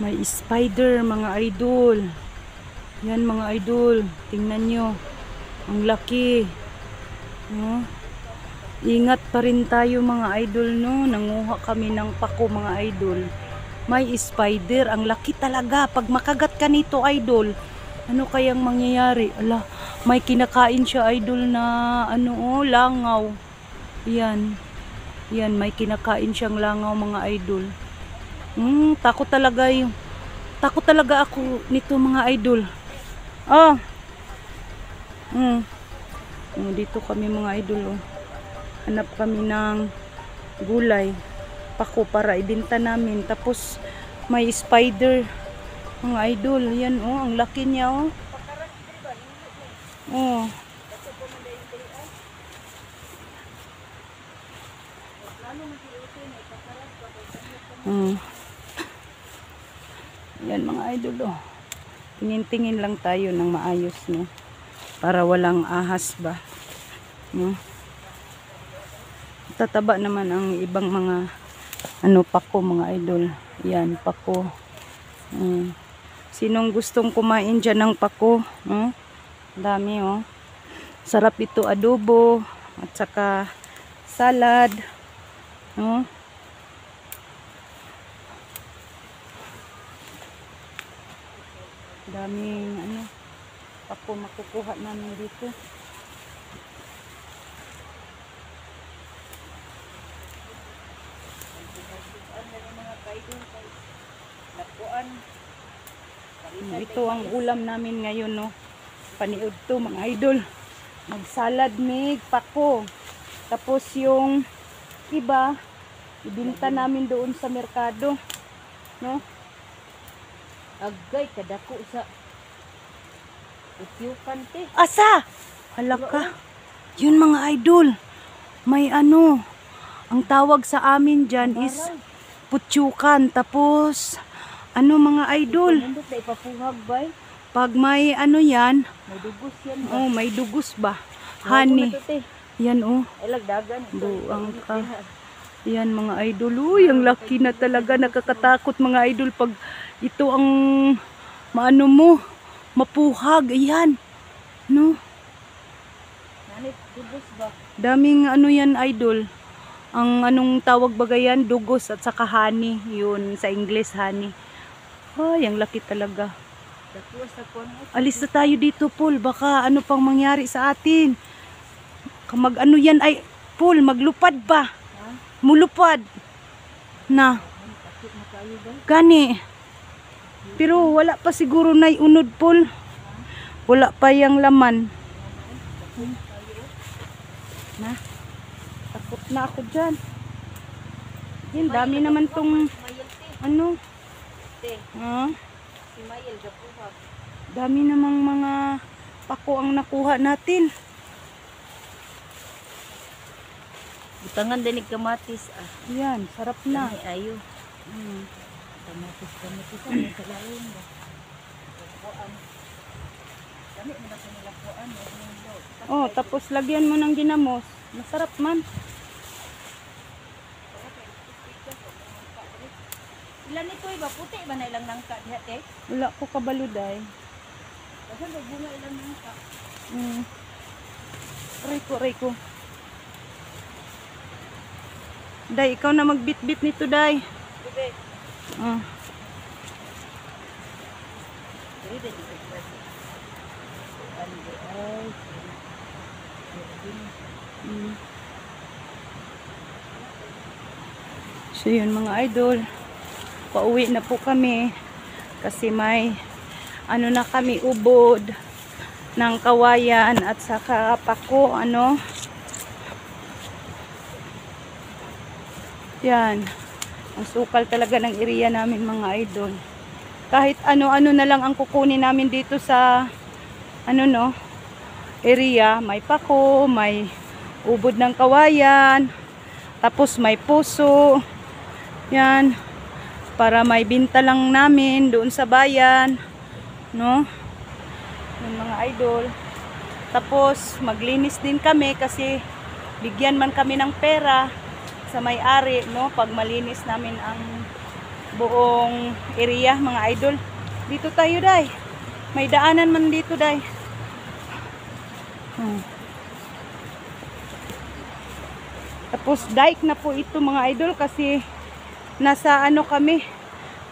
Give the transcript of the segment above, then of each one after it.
May spider mga idol. Yan mga idol. Tingnan nyo. Ang laki. No? Ingat pa rin tayo mga idol, no. Nanguha kami ng pako mga idol. May spider. Ang laki talaga. Pag makagat ka nito idol, ano kayang mangyayari? Ala, may kinakain siya idol na ano, langaw. Yan. Yan, may kinakain siyang langaw mga idol. Takot talaga yung takot talaga ako nito mga idol. Dito kami mga idol. Hanap kami ng gulay, pako para ibenta namin. Tapos may spider mga idol. Yan ang laki niya Yan mga idol tingin-tingin lang tayo ng maayos, no, para walang ahas ba, no. Tataba naman ang ibang mga pako mga idol. Yan pako. Sinong gustong kumain dyan ng pako? Dami sarap ito adobo at saka salad, no. Daming pako makukuha namin dito. Ito ang ulam namin ngayon, no. Paniod to mga idol. Magsalad mig pako. Tapos yung iba ibinta namin doon sa merkado, no. Agay kadako sa utyukan te. Asa? Halaka. Yun mga idol. May ang tawag sa amin dyan is putyukan. Tapos mga idol, Nandot na ipapuhag bay. pag may yan, May dugos yan ba? may dugos ba? Honey. Yan Ay lagdagan. buang ka. Yan mga idol. Uy, ang laki na talaga. Nakakatakot mga idol pag ito ang maano mo, mapuhag. Ayan. No? Nanit dugos ba? Daming yan idol. Ang anong tawag ba yan? Dugos at saka honey. Yun sa English honey. Ay, ang laki talaga. Dako sa kon. Alis na tayo dito, Paul. Baka ano pang mangyari sa atin. Kamag yan ay, Paul, maglupad ba? Mulupad. Na. Gani. Pero wala pa siguro na unod, Paul. Wala pa yung laman. Na. Takot na ako dyan. Yan, dami naman tong Te. Ha? Si Mayel gapuhag. Dami namang mga pako ang nakuha natin. Butangan dinig kamatis Yan, sarap na. Ay ayo. Kamatis ang kalain ba. Dami mo na sa nilakuan Tapos lagyan mo ng ginamos. Masarap man. Ilan nito iba puti ba na ilang nangka diha te? Wala ko kabaluday. Kasi bunga ilang nangka. Reko. Day, ikaw na magbit-bit nito, Day. Bebe. So yun mga idol, pauwi na po kami kasi may na kami ubod ng kawayan at saka pako yan ang sukal talaga ng area namin mga idol. Kahit ano-ano na lang ang kukunin namin dito sa area, may pako, may ubod ng kawayan, tapos may puso. Yan, para may binta lang namin doon sa bayan, no? Yung mga idol. Tapos maglinis din kami kasi bigyan man kami ng pera sa may-ari, no? Pag malinis namin ang buong area mga idol. Dito tayo day. May daanan man dito day. Tapos dike na po ito mga idol kasi nasa ano kami,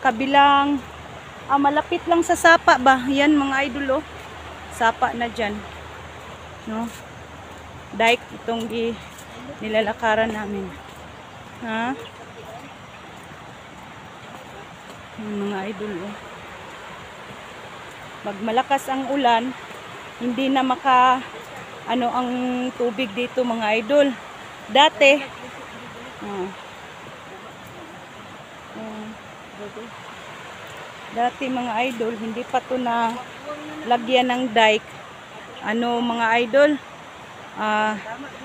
kabilang malapit lang sa sapa ba. Yan mga idol oh. Sapa na dyan. No? Dike itong nilalakaran namin. Ha? Yung mga idol oh. Pag malakas ang ulan, hindi na ano ang tubig dito mga idol. Dati dati mga idol, hindi pa to na lagyan ng dike. Ano mga idol,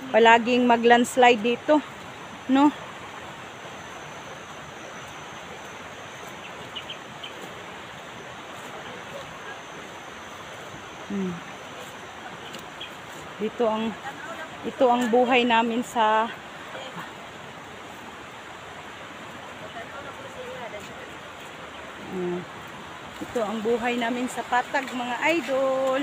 palaging mag-landslide dito, no? Ito ang buhay namin sa ito ang buhay namin sa Patag mga idol.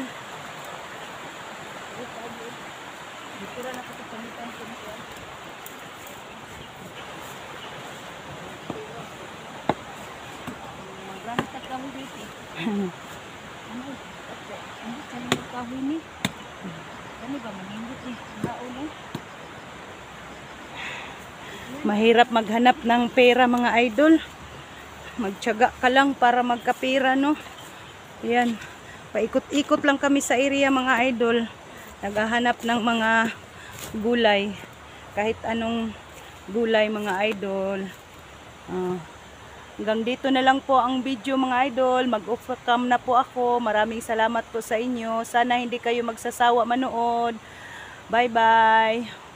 Mahirap maghanap ng pera mga idol. Magtiyaga ka lang para magkapera, no? Ayan. Paikot-ikot lang kami sa area mga idol. Naghahanap ng mga gulay. Kahit anong gulay mga idol. Hanggang dito na lang po ang video mga idol. Mag-off cam na po ako. Maraming salamat po sa inyo. Sana hindi kayo magsasawa manood. Bye bye.